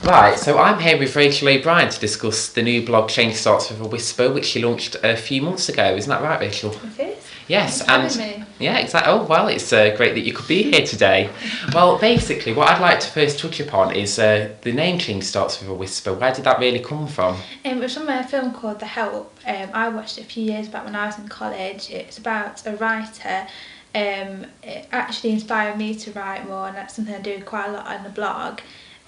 Right, so I'm here with Rachael O'Brien to discuss the new blog Change Starts With a Whisper, which she launched a few months ago. Isn't that right, Rachael? It is. Yes, Thanks for having me. yeah, exactly. Oh, well, it's great that you could be here today. Well, basically, what I'd like to first touch upon is the name Change Starts With a Whisper. Where did that really come from? It was from a film called The Help. I watched it a few years back when I was in college. It's about a writer. It actually inspired me to write more, and that's something I do quite a lot on the blog.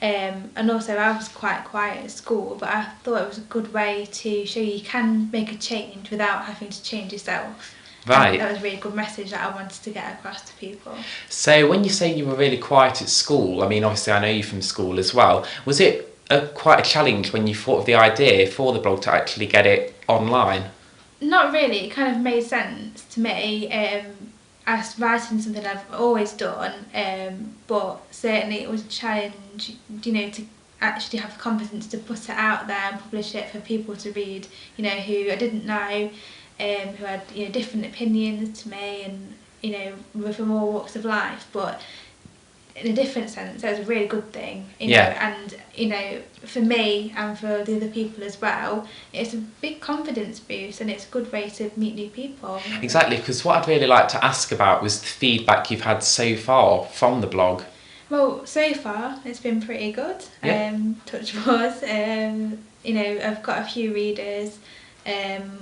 And also I was quite quiet at school, but I thought it was a good way to show you can make a change without having to change yourself. Right. And that was a really good message that I wanted to get across to people. So when you say you were really quiet at school, I mean, obviously I know you from school as well. Was it quite a challenge when you thought of the idea for the blog to actually get it online? Not really. It kind of made sense to me. As writing something I've always done, but certainly it was a challenge, to actually have the confidence to put it out there and publish it for people to read, who I didn't know, who had, different opinions to me and, were from all walks of life, but in a different sense, it was a really good thing, and, for me and for the other people as well, it's a big confidence boost and it's a good way to meet new people. Exactly, because what I'd really like to ask about was the feedback you've had so far from the blog. Well, so far it's been pretty good. Yeah. Touch wood. I've got a few readers.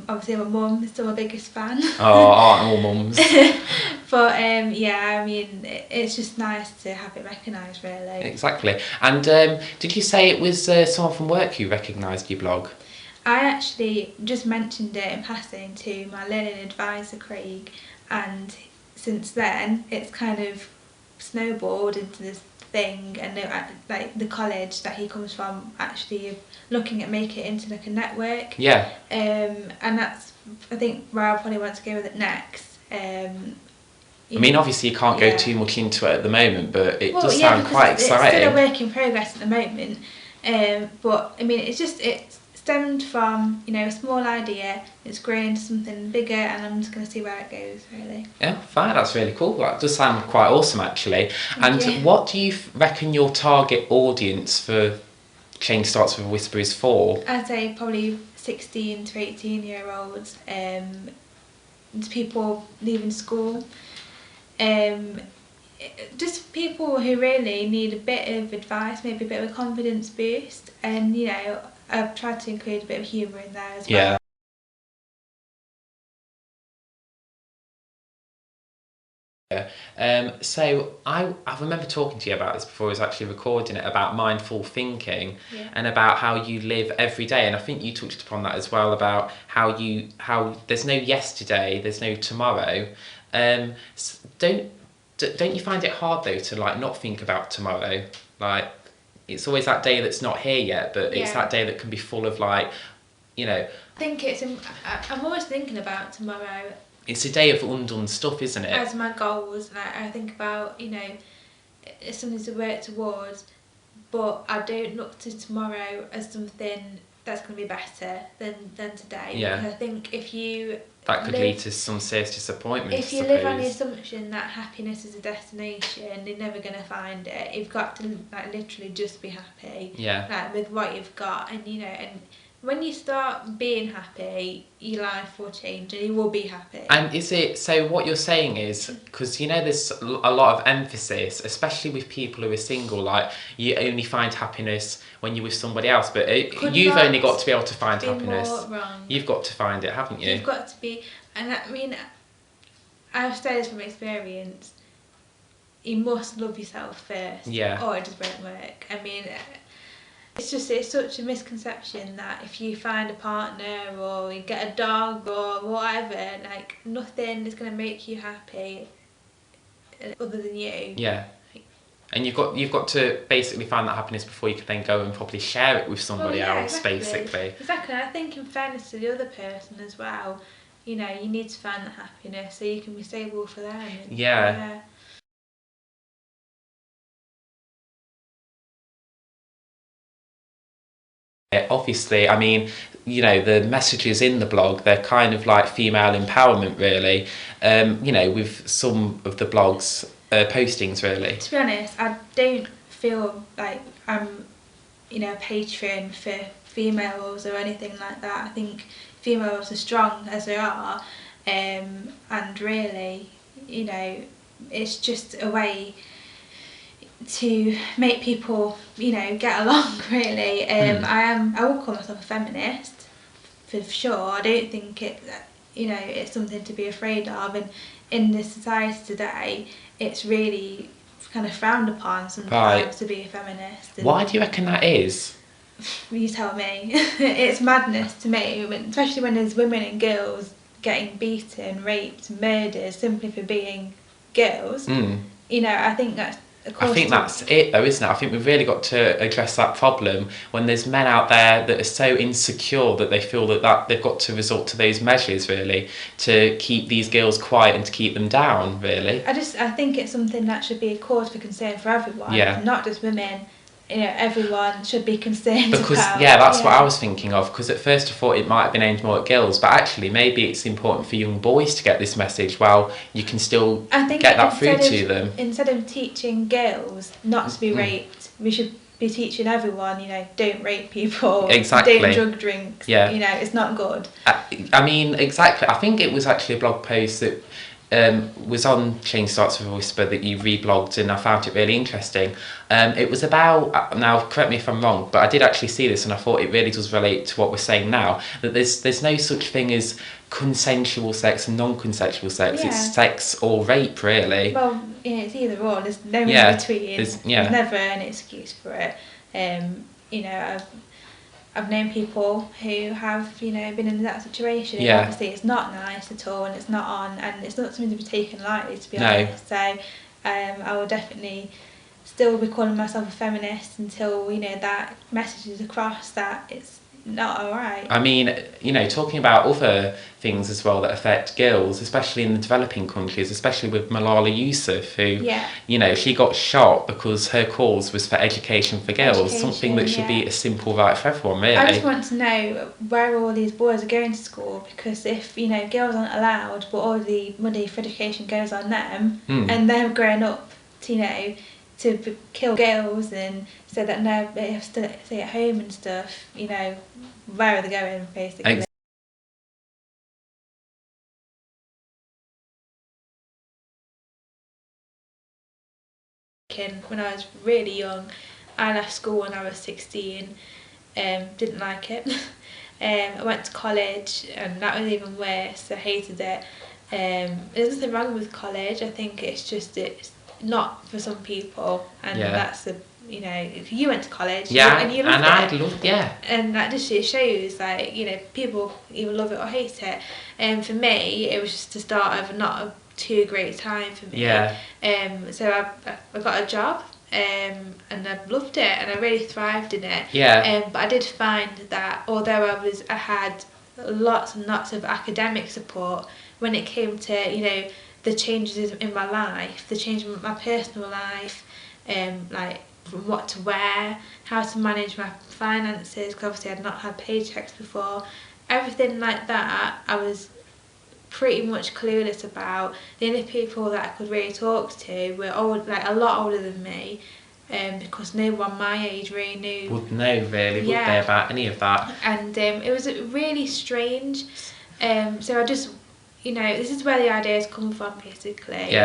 Obviously my mum is still my biggest fan. Oh, aren't all mums? But it's just nice to have it recognised, really. Exactly. And did you say it was someone from work who recognised your blog? I actually just mentioned it in passing to my learning advisor, Craig, and since then it's kind of snowballed into this thing, and like the college that he comes from actually looking at making it into like a network. Yeah. And that's, I think, where I probably want to go with it next. I mean, obviously you can't go too much into it at the moment, but it does sound quite exciting. It's still a work in progress at the moment. But I mean, it stemmed from, a small idea. It's grown into something bigger, and I'm just going to see where it goes, really. Yeah, fine. That's really cool. That does sound quite awesome, actually. And what do you reckon your target audience for Change Starts With a Whisper is for? I'd say probably 16 to 18-year-olds. People leaving school. Just people who really need a bit of advice, maybe a bit of a confidence boost, and I've tried to include a bit of humour in there as well. So I remember talking to you about this before I was actually recording it, about mindful thinking and about how you live every day, and I think you touched upon that as well, about how there's no yesterday, there's no tomorrow. Don't you find it hard though to not think about tomorrow? Like, it's always that day that's not here yet, but it's that day that can be full of I think I'm always thinking about tomorrow. It's a day of undone stuff, isn't it? As my goals, and I think about, it's something to work towards, but I don't look to tomorrow as something that's going to be better than today. Yeah. Because I think if you... That could lead to some serious disappointment. If you live on the assumption that happiness is a destination, you're never going to find it. You've got to literally just be happy. Yeah. With what you've got, and and when you start being happy, your life will change and you will be happy. And is it, so what you're saying is, because there's a lot of emphasis, especially with people who are single, you only find happiness when you're with somebody else, but you've only got to be able to find happiness. You've got to find it, haven't you? You've got to be, and I mean, I've said this from experience, you must love yourself first, or it just won't work. I mean, it's such a misconception that if you find a partner or you get a dog or whatever, nothing is going to make you happy other than you. Yeah. And you've got to basically find that happiness before you can then go and probably share it with somebody else, basically. Exactly. I think in fairness to the other person as well, you need to find that happiness so you can be stable for them. Yeah. Obviously, I mean, the messages in the blog, they're kind of like female empowerment, really, with some of the blog's postings, really. To be honest, I don't feel like I'm, a patron for females or anything like that. I think females are strong as they are, and really, it's just a way to make people, get along, really. I would call myself a feminist, for sure. I don't think it's something to be afraid of, and in the society today, it's really kind of frowned upon sometimes to be a feminist. And why do you reckon that is? You tell me. It's madness to me, especially when there's women and girls getting beaten, raped, murdered simply for being girls. I think that's it though, isn't it? I think we've really got to address that problem when there's men out there that are so insecure that they feel that they've got to resort to those measures, really, to keep these girls quiet and to keep them down, really. I think it's something that should be a cause for concern for everyone, not just women. Everyone should be concerned because about. That's what I was thinking of, because at first I thought it might have been aimed more at girls, but actually maybe it's important for young boys to get this message while you can still get that through to them. Instead of teaching girls not to be raped, we should be teaching everyone, don't rape people, exactly, don't drug drinks, it's not good. I mean, exactly. I think it was actually a blog post that was on Change Starts With a Whisper that you reblogged, and I found it really interesting. It was about, now correct me if I'm wrong, but I did actually see this and I thought it really does relate to what we're saying now, that there's no such thing as consensual sex and non-consensual sex. It's sex or rape, really. Well, it's either or. There's no in between. There's never an excuse for it. I've known people who have, been in that situation. And obviously it's not nice at all, and it's not on, and it's not something to be taken lightly, to be honest. So I will definitely still be calling myself a feminist until, that message is across that it's not alright. I mean, talking about other things as well that affect girls, especially in the developing countries, especially with Malala Yousaf, who, she got shot because her cause was for education for girls, something that should be a simple right for everyone, really. I just want to know where all these boys are going to school, because if, girls aren't allowed, but all the money for education goes on them, and they're growing up to, to kill girls and so that now they have to stay at home and stuff, where are they going, basically? When I was really young, I left school when I was 16, didn't like it. I went to college and that was even worse. I hated it. There's nothing wrong with college. I think it's not for some people, and that's if you went to college and you loved it, and that just shows people either love it or hate it. And for me, it was just the start of not a too great time for me. So I got a job, and I loved it, and I really thrived in it. But I did find that although I had lots and lots of academic support, when it came to the changes in my life, the change in my personal life, from what to wear, how to manage my finances, because obviously I'd not had paychecks before, everything like that, I was pretty much clueless about. The only people that I could really talk to were a lot older than me, because no one my age really would know would they, about any of that. And it was really strange. So I just, this is where the ideas come from, basically.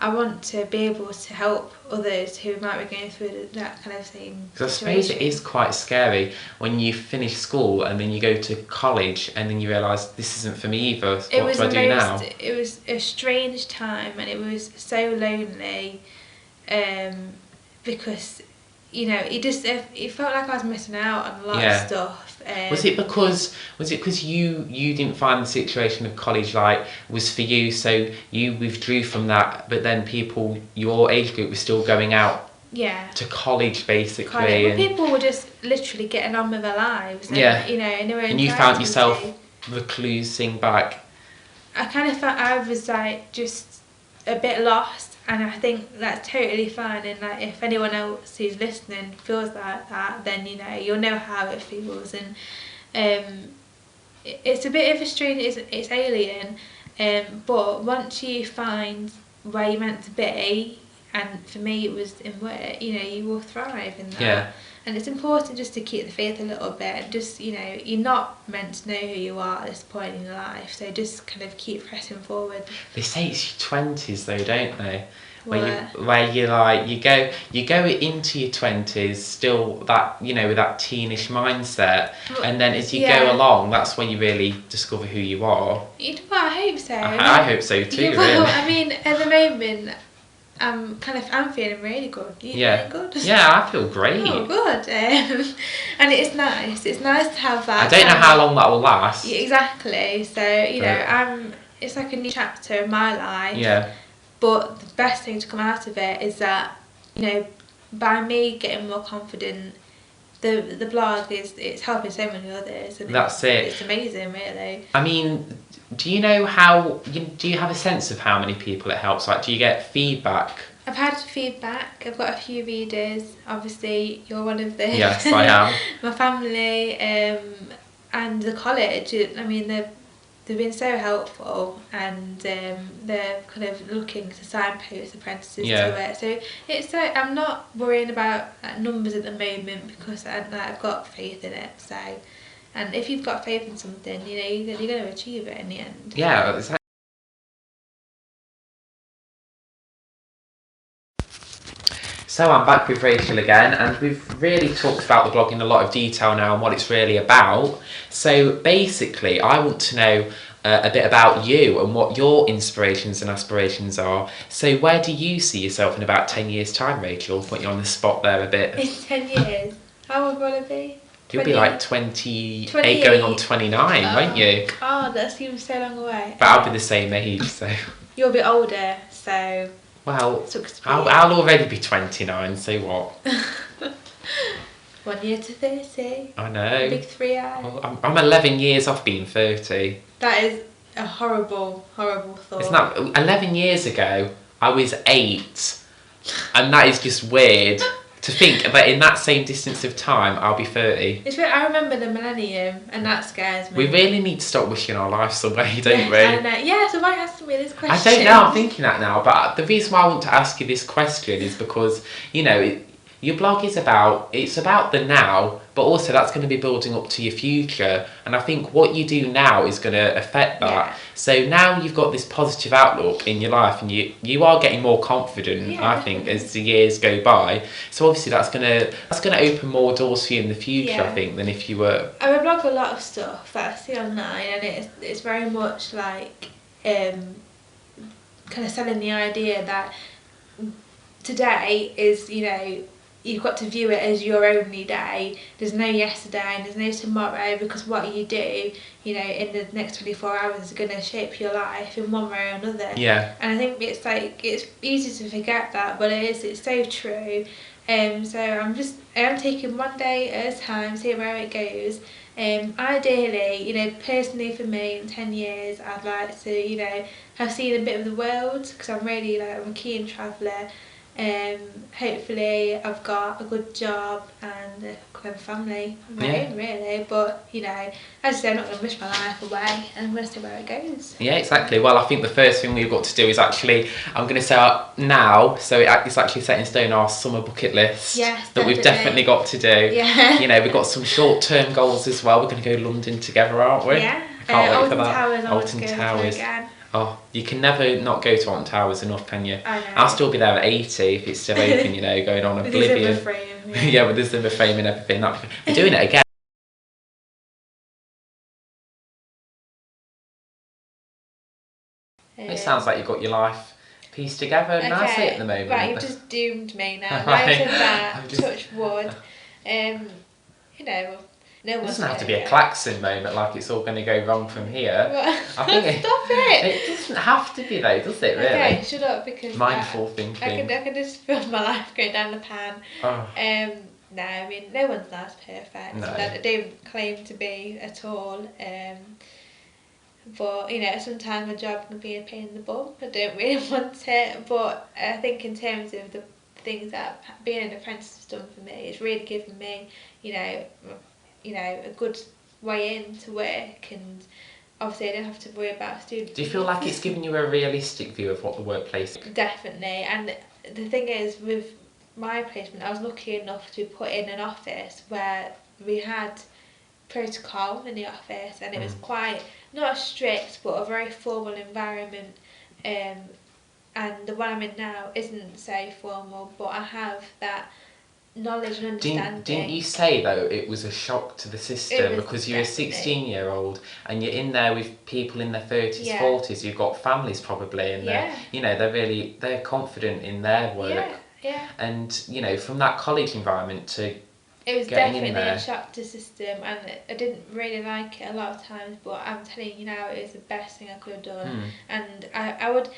I want to be able to help others who might be going through that kind of thing. Because I suppose it is quite scary when you finish school and then you go to college and then you realise this isn't for me either. What do I do now? It was a strange time, and it was so lonely, because it felt like I was missing out on a lot of stuff. Was it because you didn't find the situation of college was for you, so you withdrew from that, but then people your age group was still going out to college, basically? Well, people were just literally getting on with their lives, and, in their own and you found yourself reclusing back. I kind of felt I was just a bit lost. And I think that's totally fine, and if anyone else who's listening feels like that, then you'll know how it feels. And it's a bit of a strange, it's alien, but once you find where you're meant to be and for me it was in work. You know, you will thrive in that. Yeah. And it's important just to keep the faith a little bit, and just, you know, you're not meant to know who you are at this point in your life, so just kind of keep pressing forward. They say it's your 20s though, don't they? Where you like you go into your 20s still that, you know, with that teenish mindset, and then as you go along, that's when you really discover who you are. Well, I hope so. I hope so too. Yeah, really. I mean, at the moment, I'm feeling really good. You feeling good? Yeah, I feel great. Oh, good. And it's nice. It's nice to have that. I don't know how long that will last. Yeah, exactly. So, you know, it's like a new chapter in my life. Yeah. But the best thing to come out of it is that, you know, by me getting more confident, the blog it's helping so many others. And that's it. It's amazing, really. I mean, do you have a sense of how many people it helps? Like, do you get feedback? I've had feedback. I've got a few readers. Obviously, you're one of them. Yes, I am. My family, and the college. I mean, they've been so helpful, and they're kind of looking to signpost apprentices to it. So I'm not worrying about numbers at the moment, because I've got faith in it. So, and if you've got faith in something, you know, you're going to achieve it in the end. Yeah, exactly. So I'm back with Rachael again, and we've really talked about the blog in a lot of detail now and what it's really about. So basically, I want to know a bit about you and what your inspirations and aspirations are. So where do you see yourself in about 10 years' time, Rachael? Put you on the spot there a bit. In 10 years? How old will I be? You'll be like 28 going on 29, won't you? Oh, that seems so long away. But I'll be the same age, so... You'll be older, so... Well, I'll already be 29, so what? 1 year to 30. I know. Big 3-eye. Well, I'm 11 years off being 30. That is a horrible, horrible thought. It's not. 11 years ago, I was 8. And that is just weird to think that in that same distance of time, I'll be 30. It's weird. I remember the millennium, and that scares me. We really need to stop wishing our lives away, don't we? I know. Yeah, so why asking me this question? I don't know, I'm thinking that now, but the reason why I want to ask you this question is because, you know, your blog is about the now, but also that's going to be building up to your future, and I think what you do now is going to affect that. Yeah. So now you've got this positive outlook in your life, and you are getting more confident, I think, as the years go by. So obviously that's gonna open more doors for you in the future, I think, than if you were... I blog a lot of stuff that I see online, and it's very much like kind of selling the idea that today is, you know, you've got to view it as your only day. There's no yesterday and there's no tomorrow, because what you do, you know, in the next 24 hours is going to shape your life in one way or another. Yeah. And I think it's like, it's easy to forget that, but it's so true. So I'm taking one day at a time, seeing where it goes. Ideally, you know, personally for me, in 10 years, I'd like to, you know, have seen a bit of the world, because I'm a keen traveller. Hopefully I've got a good job and a clever family of my own, really, but, you know, as I say, I'm not going to wish my life away, and I'm going to see where it goes. Yeah, exactly. Well, I think the first thing we've got to do is actually, I'm going to say now, so it's actually set in stone, our summer bucket list. Yes, that we've definitely got to do. Yeah. You know, we've got some short-term goals as well. We're going to go London together, aren't we? Yeah. Can't wait for that. Towers, Alton Towers. Again. Oh, you can never not go to Alton Towers enough, can you? I know. I'll still be there at 80 if it's still open, you know, going on Oblivion. With the Zimmer frame. Yeah, with the Zimmer frame and everything. We're doing it again. It sounds like you've got your life pieced together nicely at the moment. Right, you've just doomed me now. Right to that, touch wood. You know... No, it doesn't have to be a klaxon moment, like it's all going to go wrong from here. I think stop it! It doesn't have to be though, does it, really? Okay, shut up, because... Mindful thinking. I can just feel my life going down the pan. Oh. No, I mean, no one's life's perfect. No. I don't claim to be at all. But, you know, sometimes my job can be a pain in the bum. I don't really want it. But I think in terms of the things that being an apprentice has done for me, it's really given me, you know, a good way into work, and obviously I don't have to worry about students. Do you feel like it's given you a realistic view of what the workplace is? Definitely, and the thing is, with my placement, I was lucky enough to be put in an office where we had protocol in the office, and it was quite, not strict, but a very formal environment. And the one I'm in now isn't so formal, but I have that knowledge and understanding. Didn't you say though it was a shock to the system because you're a 16-year-old and you're in there with people in their 30s, 40s, you've got families probably, and they're confident in their work. And from that college environment to it was getting definitely in there, a shock to the system, and I didn't really like it a lot of times, but I'm telling you now, it was the best thing I could have done. And I would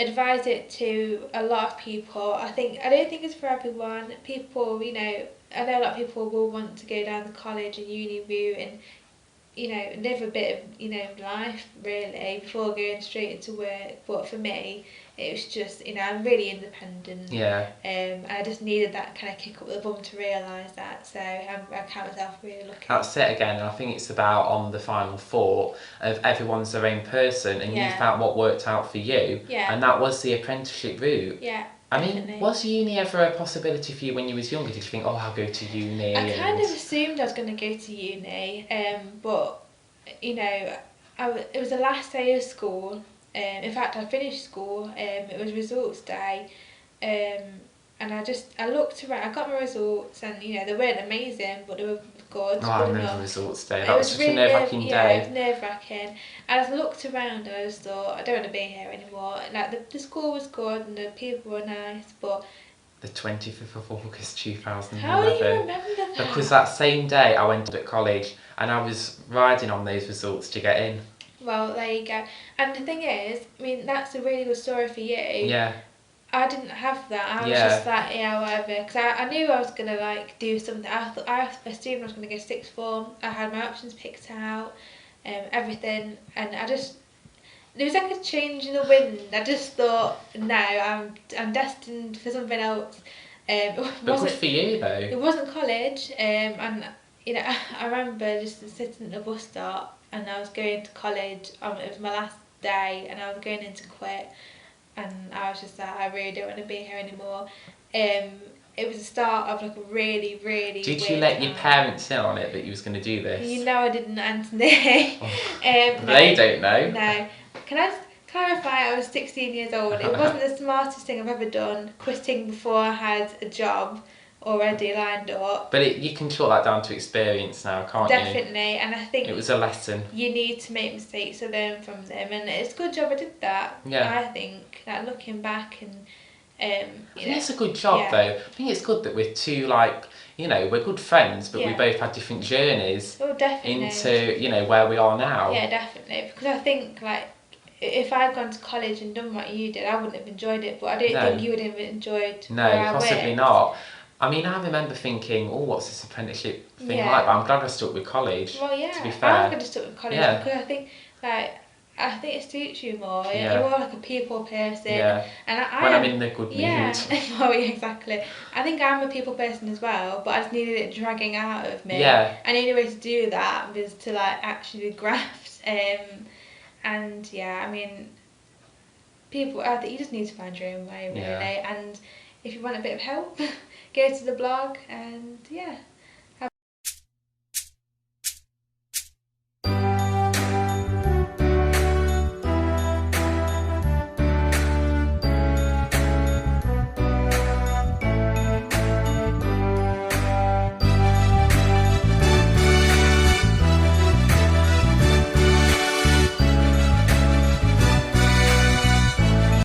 advise it to a lot of people. I don't think it's for everyone. People, I know a lot of people will want to go down the college and uni route and live a bit of life really before going straight into work. But for me, it was just I'm really independent. I just needed that kind of kick up the bum to realise that. So I count myself really lucky. That's it again. And I think it's about on the final thought of everyone's their own person, and you found what worked out for you, and that was the apprenticeship route. I mean, was uni ever a possibility for you when you was younger? Did you think, I'll go to uni? I kind of assumed I was going to go to uni, but it was the last day of school. In fact, I finished school. It was results day, and I looked around. I got my results, and they weren't amazing, but they were good. I remember results day. That was such a nerve-wracking day. It was nerve-wracking. And I looked around, and I just thought, I don't want to be here anymore. Like the school was good, and the people were nice, but. The 25th of August 2011. How do you remember that? Because that same day I went to college, and I was riding on those results to get in. Well, there you go. And the thing is, I mean, that's a really good story for you. I didn't have that. I was just like, whatever. Because I knew I was going to, do something. I assumed I was going to go sixth form. I had my options picked out, everything. And there was a change in the wind. I just thought, no, I'm destined for something else. But good for you, though. It wasn't college. And, I remember just sitting at the bus stop, and I was going to college. It was my last day, and I was going in to quit. And I was just like, I really don't want to be here anymore. It was the start of a really, really. Did you let your parents in on it that you was going to do this? I didn't, Anthony. They don't know. No. Can I just clarify? I was 16 years old. It wasn't the smartest thing I've ever done. Quitting before I had a job already lined up. But you can chalk that down to experience now, can't you? Definitely, and I think it was a lesson. You need to make mistakes to learn from them, and it's a good job I did that. I think looking back and I think it's a good job though. I think it's good that we're two we're good friends, but we both had different journeys into where we are now. Yeah, definitely, because I think if I'd gone to college and done what you did, I wouldn't have enjoyed it. But I don't think you would have enjoyed. No, possibly not. I mean, I remember thinking, what's this apprenticeship thing like? But I'm glad I stuck with college. Well, to be fair. I'm glad I stuck with college because I think it suits you more. You're more like a people person. And I'm in the good mood. Well, exactly. I think I'm a people person as well, but I just needed it dragging out of me. Yeah. And the only way to do that was to actually graft. And I mean, I think you just need to find your own way, really. And if you want a bit of help, go to the blog and